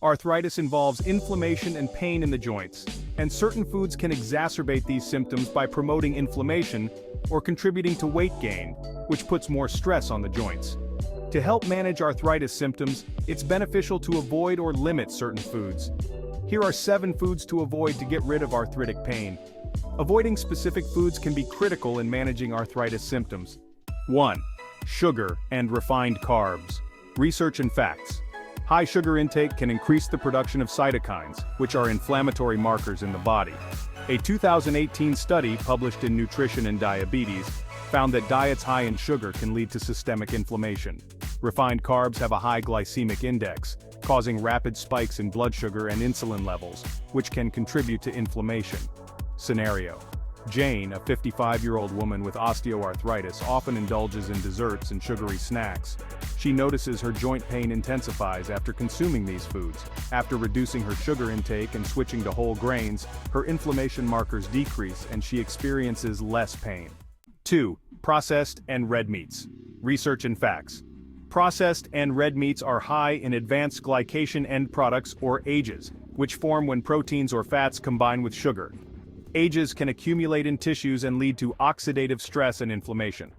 Arthritis involves inflammation and pain in the joints, and certain foods can exacerbate these symptoms by promoting inflammation or contributing to weight gain, which puts more stress on the joints. To help manage arthritis symptoms, it's beneficial to avoid or limit certain foods. Here are 7 foods to avoid to get rid of arthritic pain. Avoiding specific foods can be critical in managing arthritis symptoms. 1. Sugar and refined carbs. Research and facts. High sugar intake can increase the production of cytokines, which are inflammatory markers in the body. A 2018 study published in Nutrition and Diabetes found that diets high in sugar can lead to systemic inflammation. Refined carbs have a high glycemic index, causing rapid spikes in blood sugar and insulin levels, which can contribute to inflammation. Scenario: Jane, a 55-year-old woman with osteoarthritis, often indulges in desserts and sugary snacks. She notices her joint pain intensifies after consuming these foods. After reducing her sugar intake and switching to whole grains, her inflammation markers decrease and she experiences less pain. 2. Processed and red meats. Research and facts. Processed and red meats are high in advanced glycation end products, or AGEs, which form when proteins or fats combine with sugar. AGEs can accumulate in tissues and lead to oxidative stress and inflammation.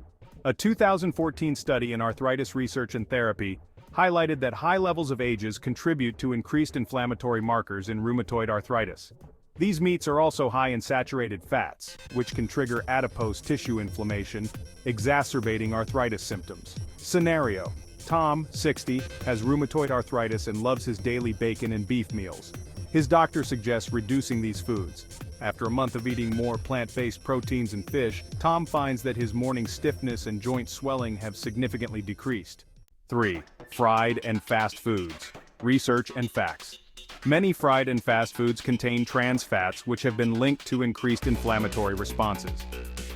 A 2014 study in Arthritis Research and Therapy highlighted that high levels of AGEs contribute to increased inflammatory markers in rheumatoid arthritis. These meats are also high in saturated fats, which can trigger adipose tissue inflammation, exacerbating arthritis symptoms. Scenario: Tom, 60, has rheumatoid arthritis and loves his daily bacon and beef meals. His doctor suggests reducing these foods. After a month of eating more plant-based proteins and fish, Tom finds that his morning stiffness and joint swelling have significantly decreased. 3. Fried and fast foods. Research and facts. Many fried and fast foods contain trans fats which have been linked to increased inflammatory responses.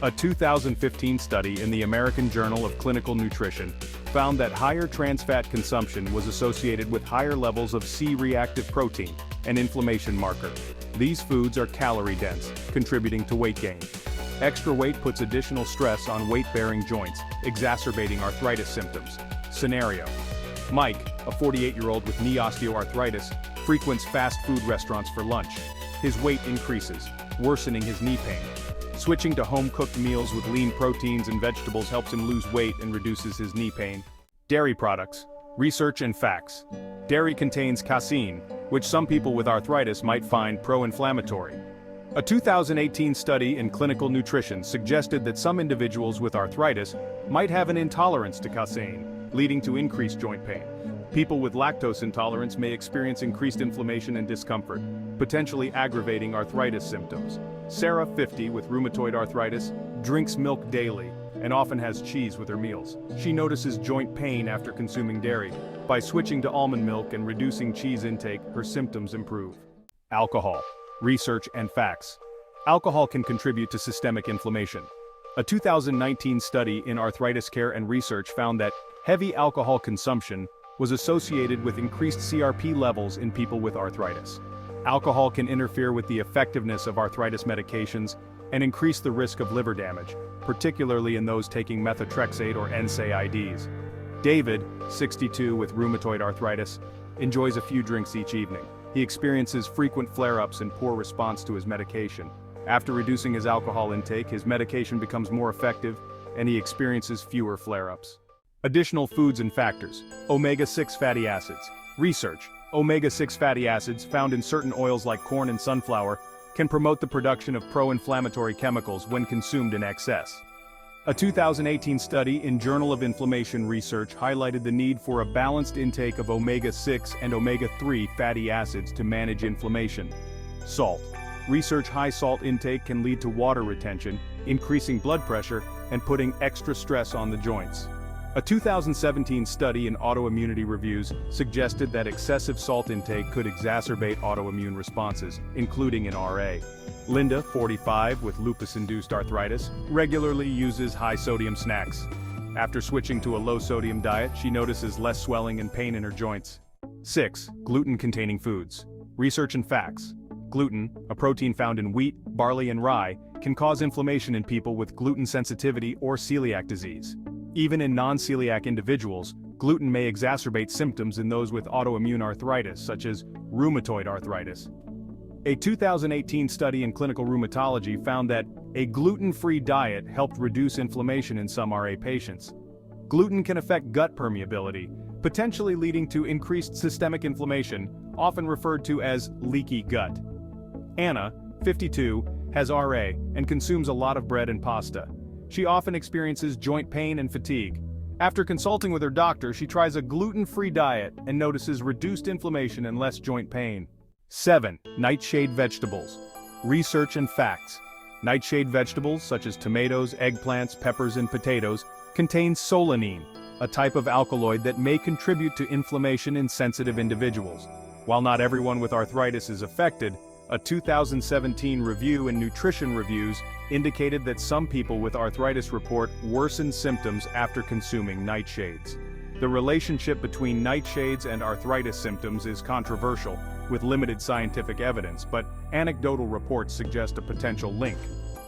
A 2015 study in the American Journal of Clinical Nutrition found that higher trans fat consumption was associated with higher levels of C-reactive protein, an inflammation marker. These foods are calorie-dense, contributing to weight gain. Extra weight puts additional stress on weight-bearing joints, exacerbating arthritis symptoms. Scenario: Mike, a 48-year-old with knee osteoarthritis, frequents fast food restaurants for lunch. His weight increases, worsening his knee pain. Switching to home-cooked meals with lean proteins and vegetables helps him lose weight and reduces his knee pain. Dairy products. Research and facts. Dairy contains casein, which some people with arthritis might find pro-inflammatory. A 2018 study in clinical nutrition suggested that some individuals with arthritis might have an intolerance to casein, leading to increased joint pain. People with lactose intolerance may experience increased inflammation and discomfort, potentially aggravating arthritis symptoms. Sarah, 50, with rheumatoid arthritis, drinks milk daily and often has cheese with her meals. She notices joint pain after consuming dairy. By switching to almond milk and reducing cheese intake, her symptoms improve. Alcohol. Research and facts. Alcohol can contribute to systemic inflammation. A 2019 study in Arthritis Care and Research found that heavy alcohol consumption was associated with increased CRP levels in people with arthritis. Alcohol can interfere with the effectiveness of arthritis medications and increase the risk of liver damage, particularly in those taking methotrexate or NSAIDs. David, 62, with rheumatoid arthritis, enjoys a few drinks each evening. He experiences frequent flare-ups and poor response to his medication. After reducing his alcohol intake, his medication becomes more effective, and he experiences fewer flare-ups. Additional foods and factors. Omega-6 fatty acids. Research. Omega-6 fatty acids, found in certain oils like corn and sunflower, can promote the production of pro-inflammatory chemicals when consumed in excess. A 2018 study in Journal of Inflammation Research highlighted the need for a balanced intake of omega-6 and omega-3 fatty acids to manage inflammation. Salt. Research: high salt intake can lead to water retention, increasing blood pressure, and putting extra stress on the joints. A 2017 study in Autoimmunity Reviews suggested that excessive salt intake could exacerbate autoimmune responses, including in RA. Linda, 45, with lupus-induced arthritis, regularly uses high-sodium snacks. After switching to a low-sodium diet, she notices less swelling and pain in her joints. 6. Gluten-containing foods. Research and facts. Gluten, a protein found in wheat, barley, and rye, can cause inflammation in people with gluten sensitivity or celiac disease. Even in non-celiac individuals, Gluten may exacerbate symptoms in those with autoimmune arthritis, such as rheumatoid arthritis. A 2018 study in clinical rheumatology found that a gluten-free diet helped reduce inflammation in some RA patients. Gluten can affect gut permeability, potentially leading to increased systemic inflammation, often referred to as leaky gut. Anna, 52, has RA and consumes a lot of bread and pasta. She often experiences joint pain and fatigue. After consulting with her doctor, she tries a gluten-free diet and notices reduced inflammation and less joint pain. 7. Nightshade vegetables. Research and facts. Nightshade vegetables, such as tomatoes, eggplants, peppers, and potatoes, contain solanine, a type of alkaloid that may contribute to inflammation in sensitive individuals. While not everyone with arthritis is affected, a 2017 review in Nutrition Reviews indicated that some people with arthritis report worsened symptoms after consuming nightshades. The relationship between nightshades and arthritis symptoms is controversial, with limited scientific evidence, but anecdotal reports suggest a potential link.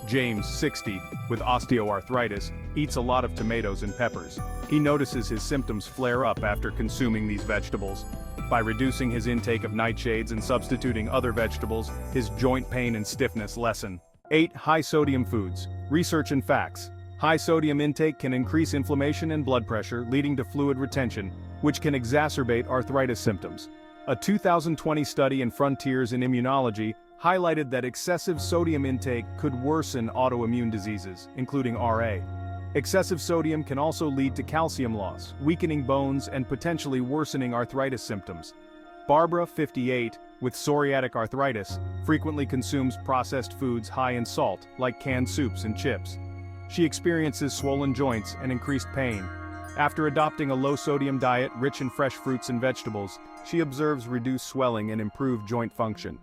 James, 60, with osteoarthritis, eats a lot of tomatoes and peppers. He notices his symptoms flare up after consuming these vegetables. By reducing his intake of nightshades and substituting other vegetables, his joint pain and stiffness lessen. 8. High-sodium foods. Research and facts. High-sodium intake can increase inflammation and blood pressure, leading to fluid retention, which can exacerbate arthritis symptoms. A 2020 study in Frontiers in Immunology highlighted that excessive sodium intake could worsen autoimmune diseases, including RA. Excessive sodium can also lead to calcium loss, weakening bones, and potentially worsening arthritis symptoms. Barbara, 58, with psoriatic arthritis, frequently consumes processed foods high in salt, like canned soups and chips. She experiences swollen joints and increased pain. After adopting a low-sodium diet rich in fresh fruits and vegetables, she observes reduced swelling and improved joint function.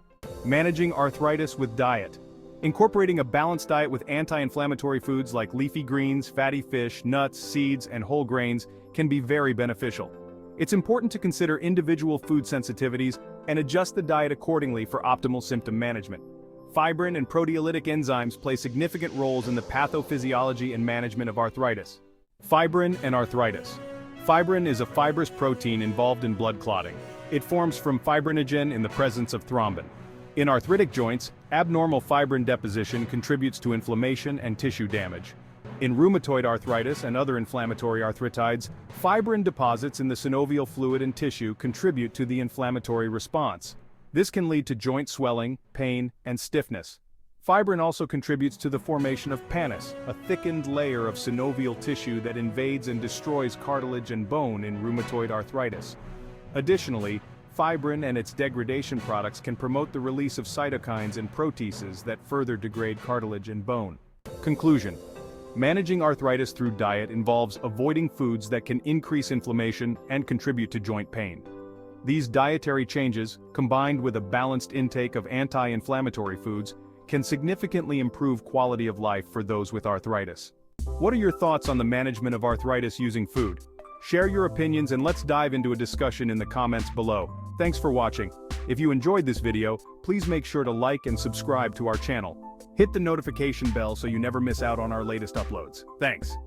Managing arthritis with diet. Incorporating a balanced diet with anti-inflammatory foods like leafy greens, fatty fish, nuts, seeds, and whole grains can be very beneficial. It's important to consider individual food sensitivities and adjust the diet accordingly for optimal symptom management. Fibrin and proteolytic enzymes play significant roles in the pathophysiology and management of arthritis. Fibrin and arthritis. Fibrin is a fibrous protein involved in blood clotting. It forms from fibrinogen in the presence of thrombin. In arthritic joints, abnormal fibrin deposition contributes to inflammation and tissue damage. In rheumatoid arthritis and other inflammatory arthritides, fibrin deposits in the synovial fluid and tissue contribute to the inflammatory response. This can lead to joint swelling, pain, and stiffness. Fibrin also contributes to the formation of pannus, a thickened layer of synovial tissue that invades and destroys cartilage and bone in rheumatoid arthritis. Additionally, fibrin and its degradation products can promote the release of cytokines and proteases that further degrade cartilage and bone. Conclusion. Managing arthritis through diet involves avoiding foods that can increase inflammation and contribute to joint pain. These dietary changes, combined with a balanced intake of anti-inflammatory foods, can significantly improve quality of life for those with arthritis. What are your thoughts on the management of arthritis using food? Share your opinions and let's dive into a discussion in the comments below. Thanks for watching. If you enjoyed this video, please make sure to like and subscribe to our channel. Hit the notification bell so you never miss out on our latest uploads. Thanks.